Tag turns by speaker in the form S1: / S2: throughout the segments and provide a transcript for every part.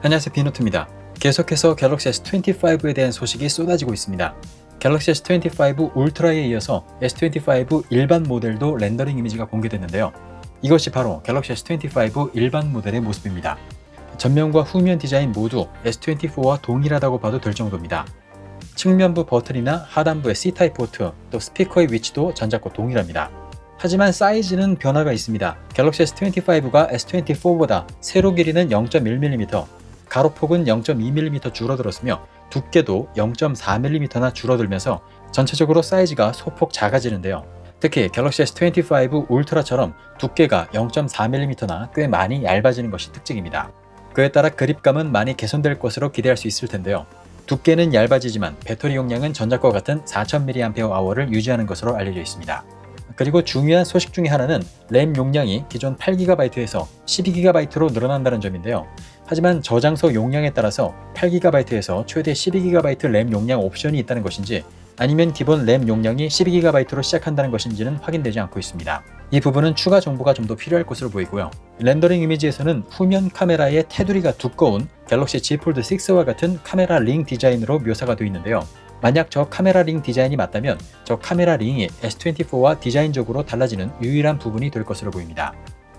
S1: 안녕하세요, 비노트입니다. 계속해서 갤럭시 S25에 대한 소식이 쏟아지고 있습니다. 갤럭시 S25 울트라에 이어서 S25 일반 모델도 렌더링 이미지가 공개됐는데요. 이것이 바로 갤럭시 S25 일반 모델의 모습입니다. 전면과 후면 디자인 모두 S24와 동일하다고 봐도 될 정도입니다. 측면부 버튼이나 하단부의 C타입 포트, 또 스피커의 위치도 전작과 동일합니다. 하지만 사이즈는 변화가 있습니다. 갤럭시 S25가 S24보다 세로 길이는 0.1mm, 가로폭은 0.2mm 줄어들었으며 두께도 0.4mm나 줄어들면서 전체적으로 사이즈가 소폭 작아지는데요. 특히 갤럭시 S25 울트라처럼 두께가 0.4mm나 꽤 많이 얇아지는 것이 특징입니다. 그에 따라 그립감은 많이 개선될 것으로 기대할 수 있을 텐데요. 두께는 얇아지지만 배터리 용량은 전작과 같은 4000mAh를 유지하는 것으로 알려져 있습니다. 그리고 중요한 소식 중에 하나는 램 용량이 기존 8GB에서 12GB로 늘어난다는 점인데요. 하지만 저장소 용량에 따라서 8GB에서 최대 12GB 램 용량 옵션이 있다는 것인지 아니면 기본 램 용량이 12GB로 시작한다는 것인지는 확인되지 않고 있습니다. 이 부분은 추가 정보가 좀 더 필요할 것으로 보이고요. 렌더링 이미지에서는 후면 카메라의 테두리가 두꺼운 갤럭시 Z 폴드 6와 같은 카메라 링 디자인으로 묘사가 되어 있는데요. 만약 저 카메라 링 디자인이 맞다면 저 카메라 링이 S24와 디자인적으로 달라지는 유일한 부분이 될 것으로 보입니다.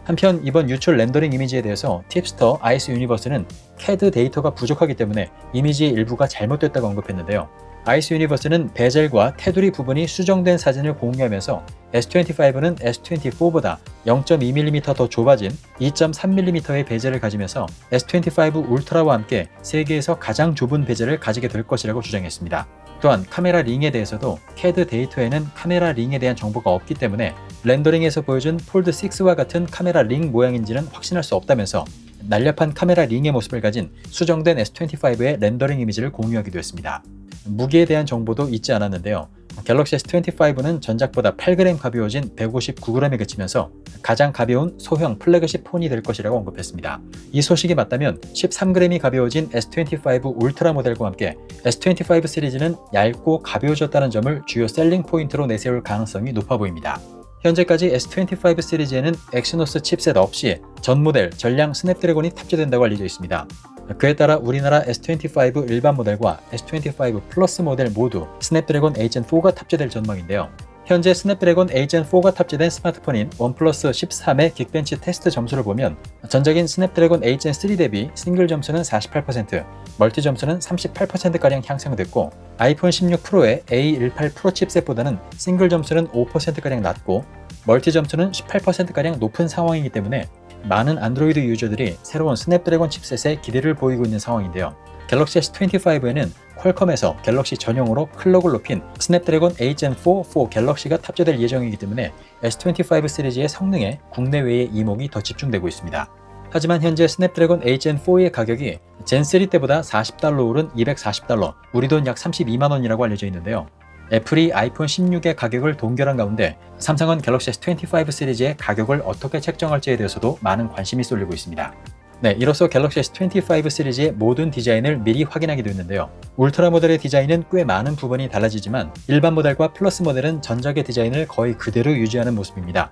S1: 한편 이번 유출 렌더링 이미지에 대해서 팁스터 아이스 유니버스는 CAD 데이터가 부족하기 때문에 이미지의 일부가 잘못됐다고 언급했는데요. 아이스 유니버스는 베젤과 테두리 부분이 수정된 사진을 공유하면서 S25는 S24보다 0.2mm 더 좁아진 2.3mm의 베젤을 가지면서 S25 울트라와 함께 세계에서 가장 좁은 베젤을 가지게 될 것이라고 주장했습니다. 또한 카메라 링에 대해서도 CAD 데이터에는 카메라 링에 대한 정보가 없기 때문에 렌더링에서 보여준 폴드 6와 같은 카메라 링 모양인지는 확신할 수 없다면서 날렵한 카메라 링의 모습을 가진 수정된 S25의 렌더링 이미지를 공유하기도 했습니다. 무게에 대한 정보도 있지 않았는데요. 갤럭시 S25는 전작보다 8g 가벼워진 159g에 그치면서 가장 가벼운 소형 플래그십 폰이 될 것이라고 언급했습니다. 이 소식이 맞다면 13g이 가벼워진 S25 울트라 모델과 함께 S25 시리즈는 얇고 가벼워졌다는 점을 주요 셀링 포인트로 내세울 가능성이 높아 보입니다. 현재까지 S25 시리즈에는 엑시노스 칩셋 없이 전 모델 전량 스냅드래곤이 탑재된다고 알려져 있습니다. 그에 따라 우리나라 S25 일반 모델과 S25 플러스 모델 모두 스냅드래곤 8gen4가 탑재될 전망인데요. 현재 스냅드래곤 8gen4가 탑재된 스마트폰인 원플러스 13의 긱벤치 테스트 점수를 보면 전작인 스냅드래곤 8gen3 대비 싱글 점수는 48%, 멀티 점수는 38%가량 향상됐고 아이폰 16 프로의 A18 프로 칩셋보다는 싱글 점수는 5%가량 낮고 멀티 점수는 18%가량 높은 상황이기 때문에 많은 안드로이드 유저들이 새로운 스냅드래곤 칩셋에 기대를 보이고 있는 상황인데요. 갤럭시 S25에는 퀄컴에서 갤럭시 전용으로 클럭을 높인 스냅드래곤 8gen4 4 갤럭시가 탑재될 예정이기 때문에 S25 시리즈의 성능에 국내외의 이목이 더 집중되고 있습니다. 하지만 현재 스냅드래곤 8gen4의 가격이 젠3 때보다 $40 오른 $240, 우리 돈 약 32만원이라고 알려져 있는데요. 애플이 아이폰 16의 가격을 동결한 가운데 삼성은 갤럭시 S25 시리즈의 가격을 어떻게 책정할지에 대해서도 많은 관심이 쏠리고 있습니다. 네, 이로써 갤럭시 S25 시리즈의 모든 디자인을 미리 확인하게 됐는데요. 울트라 모델의 디자인은 꽤 많은 부분이 달라지지만 일반 모델과 플러스 모델은 전작의 디자인을 거의 그대로 유지하는 모습입니다.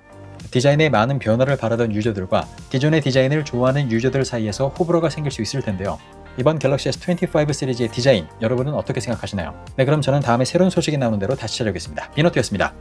S1: 디자인에 많은 변화를 바라던 유저들과 기존의 디자인을 좋아하는 유저들 사이에서 호불호가 생길 수 있을 텐데요. 이번 갤럭시 S25 시리즈의 디자인, 여러분은 어떻게 생각하시나요? 네, 그럼 저는 다음에 새로운 소식이 나오는 대로 다시 찾아오겠습니다. 비노트였습니다.